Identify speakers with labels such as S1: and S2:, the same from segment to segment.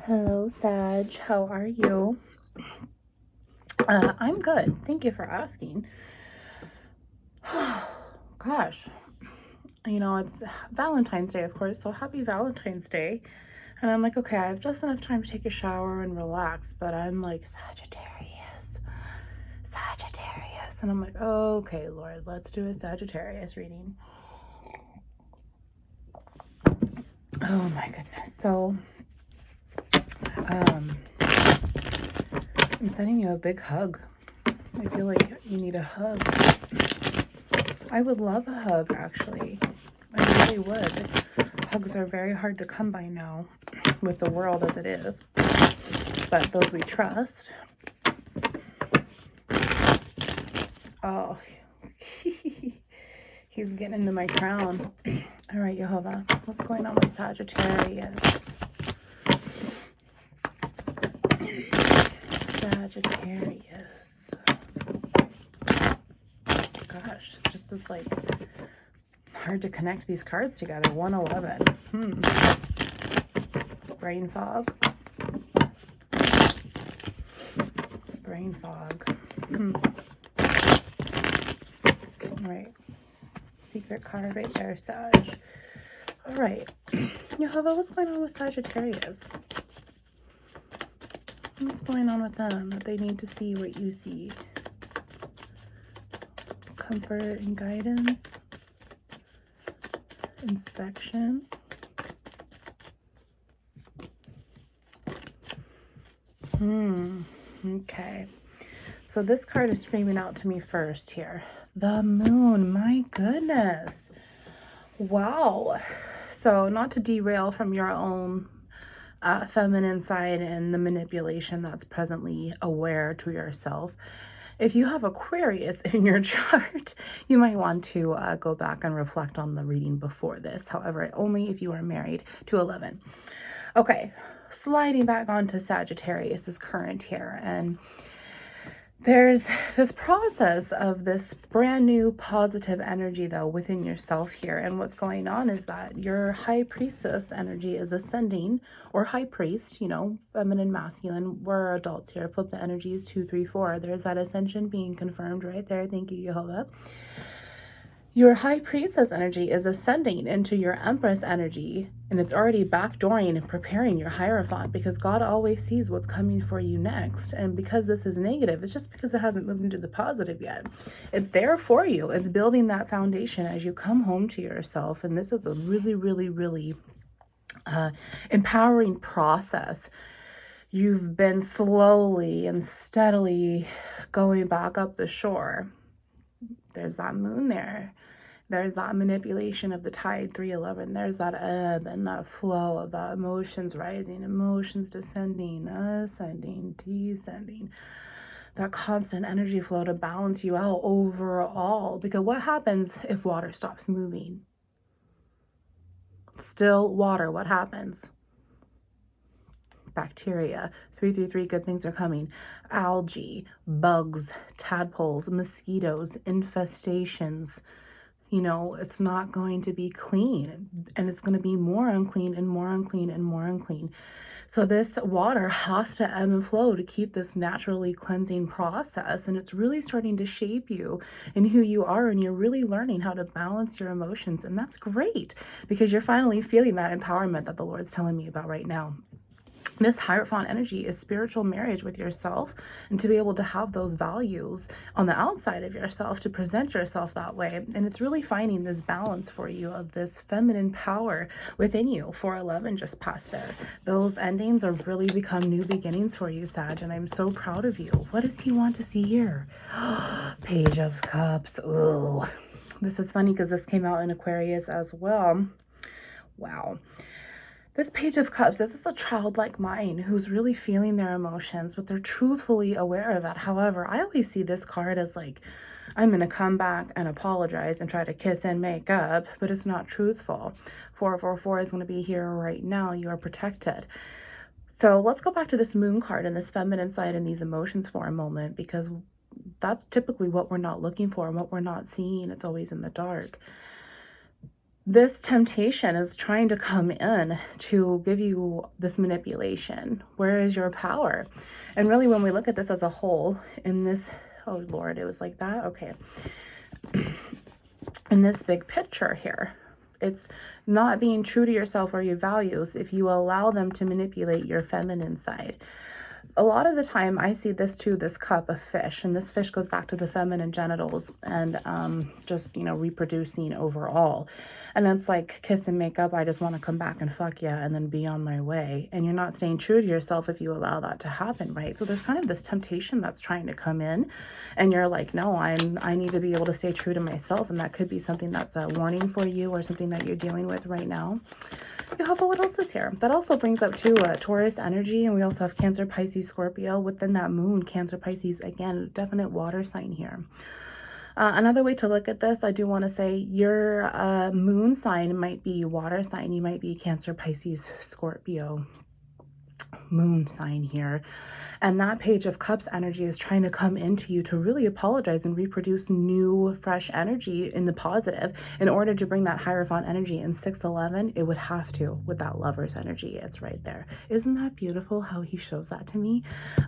S1: Hello, Sag. How are you? I'm good. Thank you for asking. Gosh, it's Valentine's Day, of course, so happy Valentine's Day. And I'm like, okay, I have just enough time to take a shower and relax, but I'm like, Sagittarius. And I'm like, okay, Lord, let's do a Sagittarius reading. Oh my goodness. So, I'm sending you a big hug. I feel like you need a hug. I would love a hug, actually. I really would. Hugs are very hard to come by now with the world as it is. But those we trust. Oh, he's getting into my crown. All right, Jehovah, what's going on with Sagittarius? Sagittarius. Gosh, just is like hard to connect these cards together. 111. Brain fog. Brain fog. All right. Secret card right there, Sag. All right. Jehovah, what's going on with Sagittarius? What's going on with them that they need to see what you see? Comfort and guidance. Inspection. Okay. So this card is screaming out to me first here. The moon. My goodness. Wow. So not to derail from your own feminine side and the manipulation that's presently aware to yourself. If you have Aquarius in your chart, you might want to go back and reflect on the reading before this. However, only if you are married to 11. Okay, sliding back onto Sagittarius's current here, and there's this process of this brand new positive energy though within yourself here. And what's going on is that your high priestess energy is ascending, or high priest, feminine, masculine. We're adults here. Flip the energies 2, 3, 4. There's that ascension being confirmed right there. Thank you, Jehovah. Your high priestess energy is ascending into your Empress energy, and it's already backdooring and preparing your Hierophant, because God always sees what's coming for you next. And because this is negative, it's just because it hasn't moved into the positive yet. It's there for you. It's building that foundation as you come home to yourself. And this is a really, really, really empowering process. You've been slowly and steadily going back up the shore. There's that moon there. There's that manipulation of the tide, 311. There's that ebb and that flow of the emotions rising, emotions descending, ascending, descending. That constant energy flow to balance you out overall. Because what happens if water stops moving? Still water, what happens? Bacteria. 333, good things are coming. Algae, bugs, tadpoles, mosquitoes, infestations. It's not going to be clean, and it's going to be more unclean and more unclean and more unclean. So this water has to ebb and flow to keep this naturally cleansing process, and it's really starting to shape you and who you are, and you're really learning how to balance your emotions, and that's great because you're finally feeling that empowerment that the Lord's telling me about right now. This Hierophant energy is spiritual marriage with yourself, and to be able to have those values on the outside of yourself, to present yourself that way. And it's really finding this balance for you of this feminine power within you. 411 just passed there. Those endings have really become new beginnings for you, Sag, and I'm so proud of you. What does he want to see here? Page of Cups. Ooh. This is funny because this came out in Aquarius as well. Wow. This Page of Cups, this is a childlike mind who's really feeling their emotions, but they're truthfully aware of it. However, I always see this card as like, I'm going to come back and apologize and try to kiss and make up, but it's not truthful. 444 is going to be here right now. You are protected. So let's go back to this moon card and this feminine side and these emotions for a moment, because that's typically what we're not looking for and what we're not seeing. It's always in the dark. this temptation is trying to come in to give you this manipulation. Where is your power? And really, when we look at this as a whole, in this, oh Lord, it was like that. Okay. In this big picture here, it's not being true to yourself or your values if you allow them to manipulate your feminine side. A lot of the time I see this too, this cup of fish, and this fish goes back to the feminine genitals and just, you know, reproducing overall. And it's like kiss and make up. I just want to come back and fuck you and then be on my way. And you're not staying true to yourself if you allow that to happen, right? So there's kind of this temptation that's trying to come in, and you're like, no, I need to be able to stay true to myself. And that could be something that's a warning for you or something that you're dealing with right now. But what else is here? That also brings up too Taurus energy, and we also have Cancer, Pisces, Scorpio within that moon. Cancer, Pisces, again, definite water sign here. Another way to look at this, I do want to say your moon sign might be water sign. You might be Cancer, Pisces, Scorpio moon sign here. And that Page of Cups energy is trying to come into you to really apologize and reproduce new, fresh energy in the positive in order to bring that Hierophant energy. In 611, it would have to with that Lover's energy. It's right there. Isn't that beautiful how he shows that to me?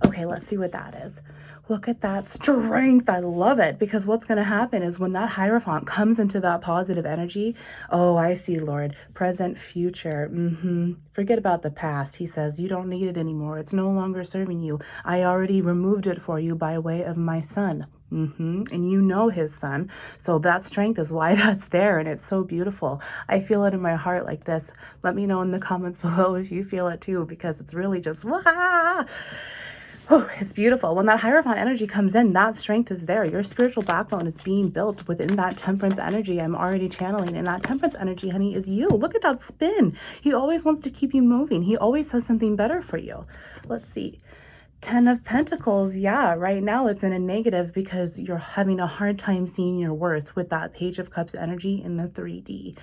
S1: Okay, let's see what that is. Look at that strength. I love it, because what's going to happen is when that Hierophant comes into that positive energy, oh, I see, Lord, present, future. Forget about the past. He says, you don't need it anymore. It's no longer serving you. I already removed it for you by way of my son. And you know his son. So that strength is why that's there. And it's so beautiful. I feel it in my heart like this. Let me know in the comments below if you feel it too, because it's really just, wah! Oh, it's beautiful. When that Hierophant energy comes in, that strength is there. Your spiritual backbone is being built within that Temperance energy I'm already channeling. And that Temperance energy, honey, is you. Look at that spin. He always wants to keep you moving. He always has something better for you. Let's see. 10 of Pentacles. Yeah, right now it's in a negative because you're having a hard time seeing your worth with that Page of Cups energy in the 3D.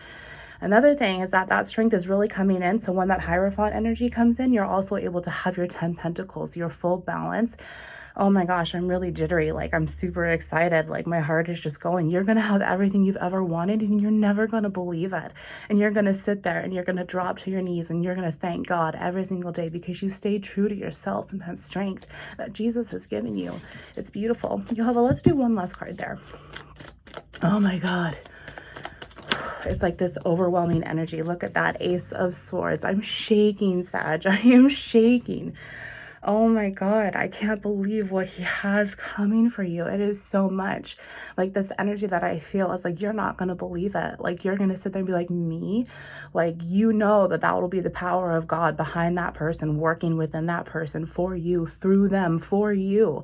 S1: Another thing is that that strength is really coming in. So when that Hierophant energy comes in, you're also able to have your 10 Pentacles, your full balance. Oh my gosh, I'm really jittery. Like, I'm super excited. Like, my heart is just going. You're going to have everything you've ever wanted, and you're never going to believe it. And you're going to sit there and you're going to drop to your knees and you're going to thank God every single day because you stayed true to yourself and that strength that Jesus has given you. It's beautiful. Let's do one last card there. Oh my God. It's like this overwhelming energy. Look at that Ace of Swords. I'm shaking, Sag. I am shaking. Oh my God, I can't believe what he has coming for you. It is so much. Like, this energy that I feel is like, you're not going to believe it. Like, you're going to sit there and be like, me? Like, you know that will be the power of God behind that person, working within that person for you, through them, for you.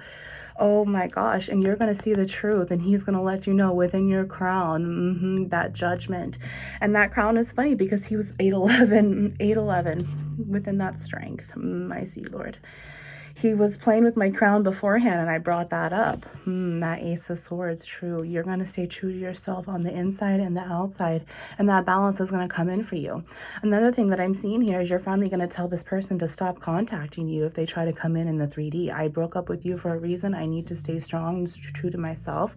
S1: Oh my gosh. And you're going to see the truth, and he's going to let you know within your crown, that judgment. And that crown is funny because he was 8'11", within that strength. I see, Lord. He was playing with my crown beforehand, and I brought that up. That Ace of Swords, true. You're going to stay true to yourself on the inside and the outside, and that balance is going to come in for you. Another thing that I'm seeing here is you're finally going to tell this person to stop contacting you if they try to come in the 3D. I broke up with you for a reason. I need to stay strong and true to myself.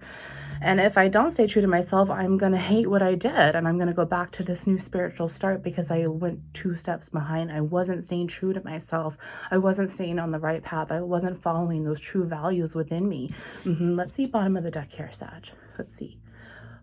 S1: And if I don't stay true to myself, I'm going to hate what I did, and I'm going to go back to this new spiritual start because I went 2 steps behind. I wasn't staying true to myself. I wasn't staying on the right path. I wasn't following those true values within me. Let's see bottom of the deck here, Sag. Let's see.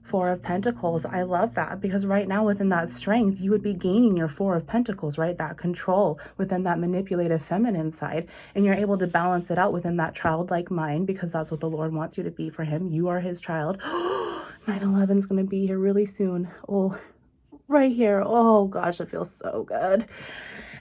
S1: 4 of Pentacles. I love that because right now within that strength, you would be gaining your 4 of Pentacles, right? That control within that manipulative feminine side. And you're able to balance it out within that childlike mind because that's what the Lord wants you to be for him. You are his child. 9/11 is going to be here really soon. Oh, right here. Oh gosh, it feels so good.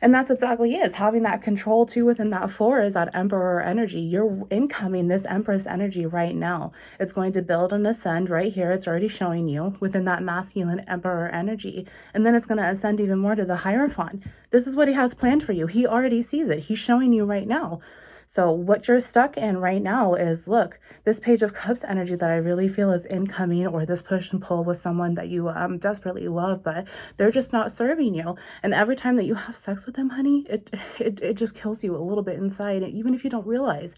S1: And that's exactly it. It's having that control too within that 4 is that Emperor energy. You're incoming this Empress energy right now. It's going to build and ascend right here. It's already showing you within that masculine Emperor energy. And then it's going to ascend even more to the Hierophant. This is what he has planned for you. He already sees it. He's showing you right now. So what you're stuck in right now is, look, this Page of Cups energy that I really feel is incoming, or this push and pull with someone that you desperately love, but they're just not serving you. And every time that you have sex with them, honey, it just kills you a little bit inside, even if you don't realize.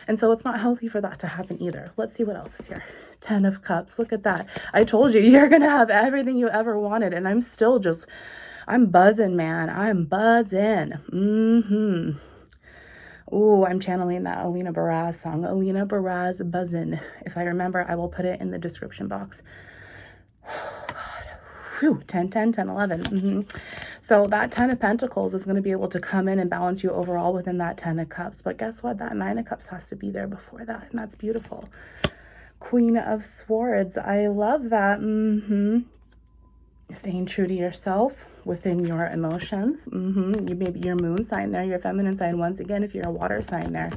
S1: And so it's not healthy for that to happen either. Let's see what else is here. 10 of Cups. Look at that. I told you, you're going to have everything you ever wanted. And I'm still just, I'm buzzing, man. I'm buzzing. Ooh, I'm channeling that Alina Baraz song. Alina Baraz, Buzzin'. If I remember, I will put it in the description box. Oh, God. Whew, 10, 10, 10, 11. So that 10 of Pentacles is going to be able to come in and balance you overall within that 10 of Cups. But guess what? That 9 of Cups has to be there before that. And that's beautiful. Queen of Swords. I love that. Staying true to yourself within your emotions. You maybe your moon sign there, your feminine sign once again, if you're a water sign there.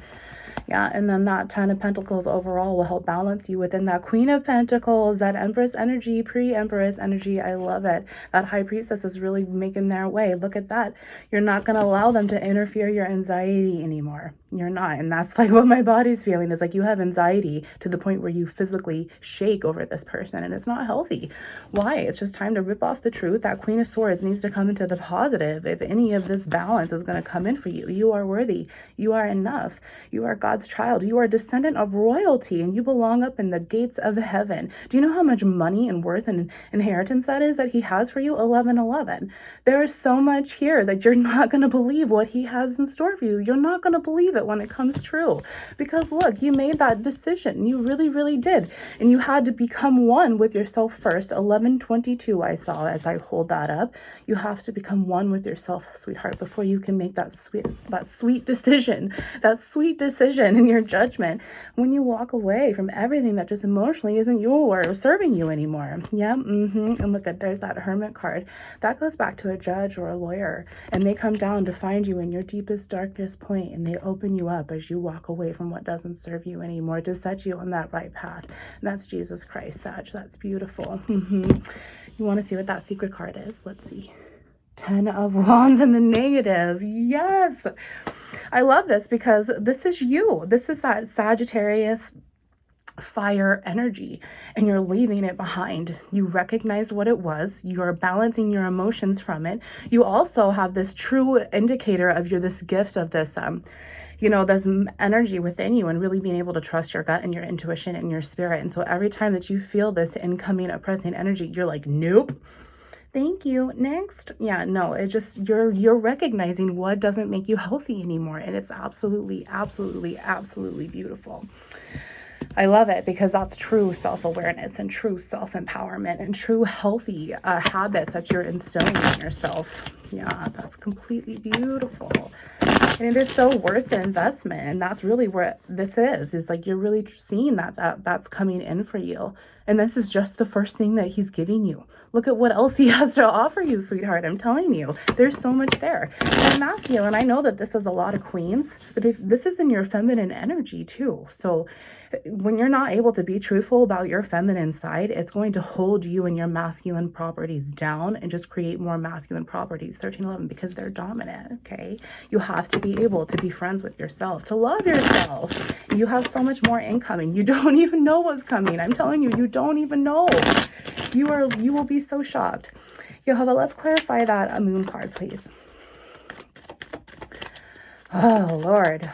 S1: Yeah, and then that 10 of Pentacles overall will help balance you within that Queen of Pentacles, that Empress energy, pre-Empress energy. I love it. That High Priestess is really making their way. Look at that. You're not going to allow them to interfere your anxiety anymore. You're not. And that's like what my body's feeling, is like you have anxiety to the point where you physically shake over this person, and it's not healthy. Why? It's just time to rip off the truth. That Queen of Swords needs to come into the positive. If any of this balance is going to come in for you, you are worthy. You are enough. You are God's child. You are a descendant of royalty, and you belong up in the gates of heaven. Do you know how much money and worth and inheritance that is that he has for you? 1111. There is so much here that you're not going to believe what he has in store for you. You're not going to believe it when it comes true, because look, you made that decision. You really, really did. And you had to become one with yourself first. 1122 I saw as I hold that up. You have to become one with yourself, sweetheart, before you can make that sweet decision in your judgment, when you walk away from everything that just emotionally isn't yours, serving you anymore. Yeah. And look at, there's that Hermit card. That goes back to a judge or a lawyer, and they come down to find you in your deepest, darkest point, and they open you up as you walk away from what doesn't serve you anymore to set you on that right path. And that's Jesus Christ, Sag. That's beautiful. You want to see what that secret card is? Let's see. 10 of Wands in the negative. Yes. I love this because this is you. This is that Sagittarius fire energy, and you're leaving it behind. You recognized what it was. You're balancing your emotions from it. You also have this true indicator of this gift of this, this energy within you, and really being able to trust your gut and your intuition and your spirit. And so every time that you feel this incoming oppressing energy, you're like, nope. Thank you. Next. Yeah, no, it just, you're recognizing what doesn't make you healthy anymore. And it's absolutely, absolutely, absolutely beautiful. I love it because that's true self-awareness and true self-empowerment and true healthy habits that you're instilling in yourself. Yeah, that's completely beautiful. And it is so worth the investment. And that's really where this is. It's like you're really seeing that's coming in for you. And this is just the first thing that he's giving you. Look at what else he has to offer you, sweetheart. I'm telling you, there's so much there. And masculine, I know that this is a lot of queens, but this is in your feminine energy too. So when you're not able to be truthful about your feminine side, it's going to hold you and your masculine properties down and just create more masculine properties, 1311, because they're dominant, okay? You have to be able to be friends with yourself, to love yourself. You have so much more incoming. You don't even know what's coming. I'm telling you, you don't even know. You will be so shocked. Jehovah, let's clarify that moon card, please. Oh, Lord,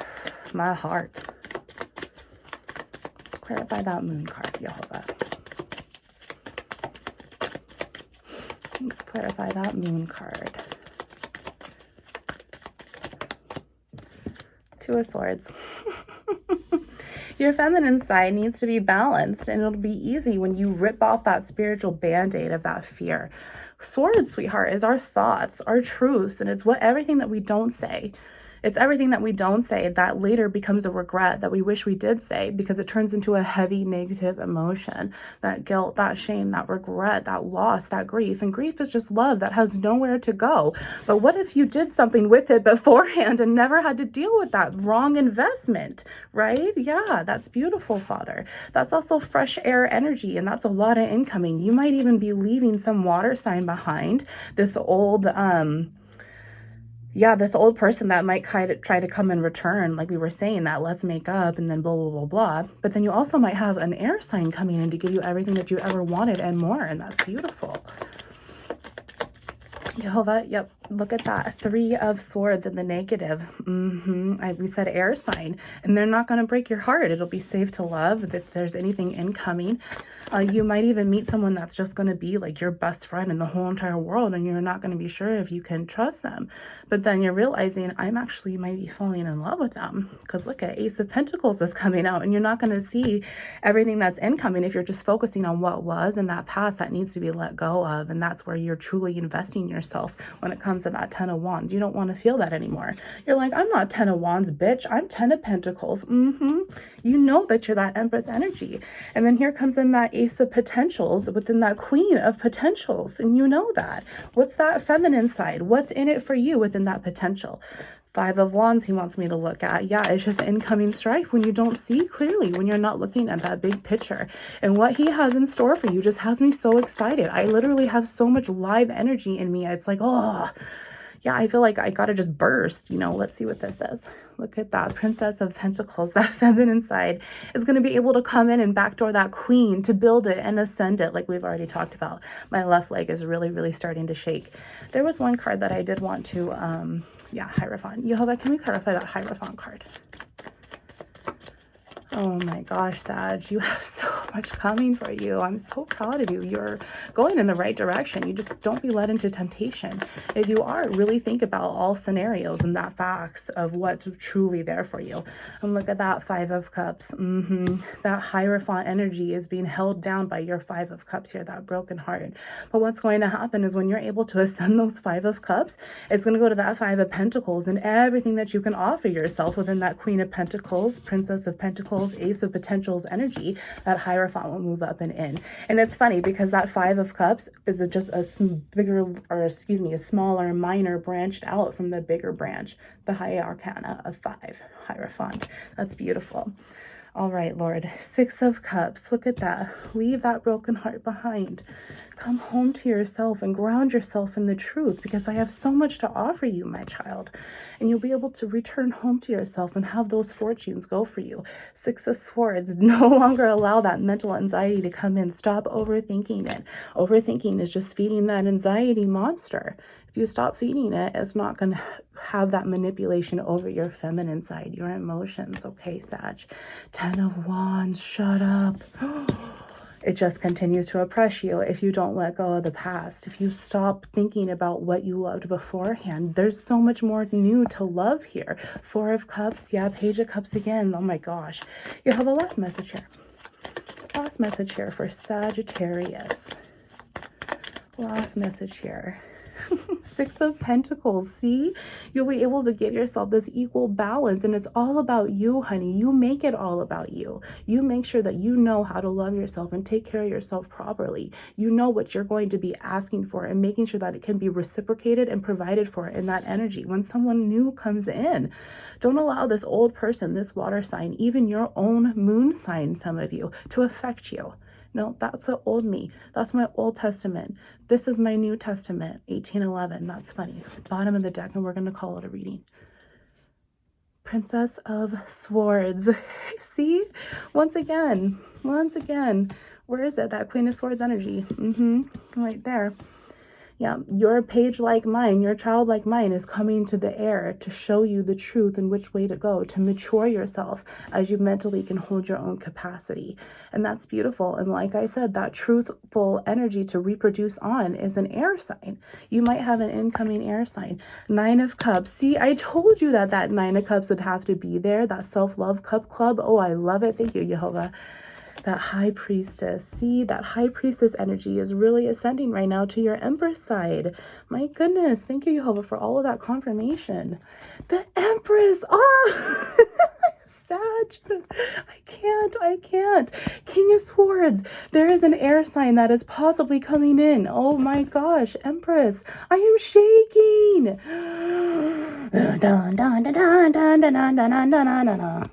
S1: my heart. Clarify that moon card, Jehovah. Let's clarify that moon card. Two of Swords. Your feminine side needs to be balanced, and it'll be easy when you rip off that spiritual band-aid of that fear. Swords, sweetheart, is our thoughts, our truths, and it's everything that we don't say. It's everything that we don't say that later becomes a regret that we wish we did say, because it turns into a heavy negative emotion. That guilt, that shame, that regret, that loss, that grief. And grief is just love that has nowhere to go. But what if you did something with it beforehand and never had to deal with that wrong investment, right? Yeah, that's beautiful, Father. That's also fresh air energy, and that's a lot of incoming. You might even be leaving some water sign behind. This old, yeah, this old person that might try to come in return, like we were saying, that let's make up and then blah, blah, blah, blah. But then you also might have an air sign coming in to give you everything that you ever wanted and more. And that's beautiful. Jehovah, yep, look at that. 3 of Swords in the negative. We said air sign, and they're not going to break your heart. It'll be safe to love if there's anything incoming. You might even meet someone that's just going to be like your best friend in the whole entire world, and you're not going to be sure if you can trust them. But then you're realizing, I'm actually might be falling in love with them, because look at Ace of Pentacles is coming out, and you're not going to see everything that's incoming if you're just focusing on what was in that past that needs to be let go of. And that's where you're truly investing yourself when it comes to that 10 of Wands. You don't want to feel that anymore. You're like, I'm not 10 of Wands, bitch. I'm 10 of Pentacles. You know that you're that Empress energy. And then here comes in that Ace of Potentials within that Queen of Potentials. And you know that. What's that feminine side? What's in it for you within that potential? 5 of Wands he wants me to look at. Yeah, it's just incoming strife when you don't see clearly, when you're not looking at that big picture. And what he has in store for you just has me so excited. I literally have so much live energy in me. It's like, oh, yeah, I feel like I gotta just burst. You know, let's see what this is. Look at that. Princess of Pentacles, that feminine side is going to be able to come in and backdoor that queen to build it and ascend it like we've already talked about. My left leg is really, really starting to shake. There was one card that I did want to, yeah, Hierophant. Jehovah, can we clarify that Hierophant card? Oh my gosh, Sag, you have so much coming for you. I'm so proud of you. You're going in the right direction. You just don't be led into temptation. If you are, really think about all scenarios and that facts of what's truly there for you. And look at that 5 of Cups. That Hierophant energy is being held down by your 5 of Cups here, that broken heart. But what's going to happen is when you're able to ascend those 5 of Cups, it's going to go to that 5 of Pentacles and everything that you can offer yourself within that Queen of Pentacles, Princess of Pentacles, Ace of Potentials energy, that Hierophant will move up and in. And it's funny because that 5 of Cups is just a bigger, or excuse me, a smaller, minor branched out from the bigger branch, the High Arcana of 5, Hierophant. That's beautiful. All right, Lord. 6 of Cups. Look at that. Leave that broken heart behind. Come home to yourself and ground yourself in the truth, because I have so much to offer you, my child. And you'll be able to return home to yourself and have those fortunes go for you. 6 of Swords. No longer allow that mental anxiety to come in. Stop overthinking it. Overthinking is just feeding that anxiety monster. If you stop feeding it, it's not going to have that manipulation over your feminine side, your emotions. Okay, Sag. 10 of Wands, shut up. It just continues to oppress you if you don't let go of the past. If you stop thinking about what you loved beforehand, there's so much more new to love here. 4 of Cups, yeah, Page of Cups again. Oh my gosh. You have a last message here. Last message here for Sagittarius. Last message here. 6 of Pentacles. See, you'll be able to give yourself this equal balance, and it's all about you, honey. You make it all about you. You make sure that you know how to love yourself and take care of yourself properly. You know what you're going to be asking for and making sure that it can be reciprocated and provided for in that energy when someone new comes in. Don't allow this old person, this water sign, even your own moon sign, some of you, to affect you. No, that's the old me. That's my Old Testament. This is my New Testament, 1811. That's funny. Bottom of the deck, and we're going to call it a reading. Princess of Swords. See? Once again. Where is it? That Queen of Swords energy. Right there. Yeah, your page like mine, your child like mine is coming to the air to show you the truth and which way to go, to mature yourself as you mentally can hold your own capacity. And that's beautiful. And like I said, that truthful energy to reproduce on is an air sign. You might have an incoming air sign. 9 of Cups. See, I told you that that 9 of Cups would have to be there. That self-love cup club. Oh, I love it. Thank you, Jehovah. That High Priestess. See, that High Priestess energy is really ascending right now to your Empress side. My goodness. Thank you, Jehovah, for all of that confirmation. The Empress. Oh, Sag. I can't. King of Swords. There is an air sign that is possibly coming in. Oh my gosh. Empress. I am shaking. Dun, dun, dun, dun, dun, dun, dun, dun, dun, dun, dun, dun.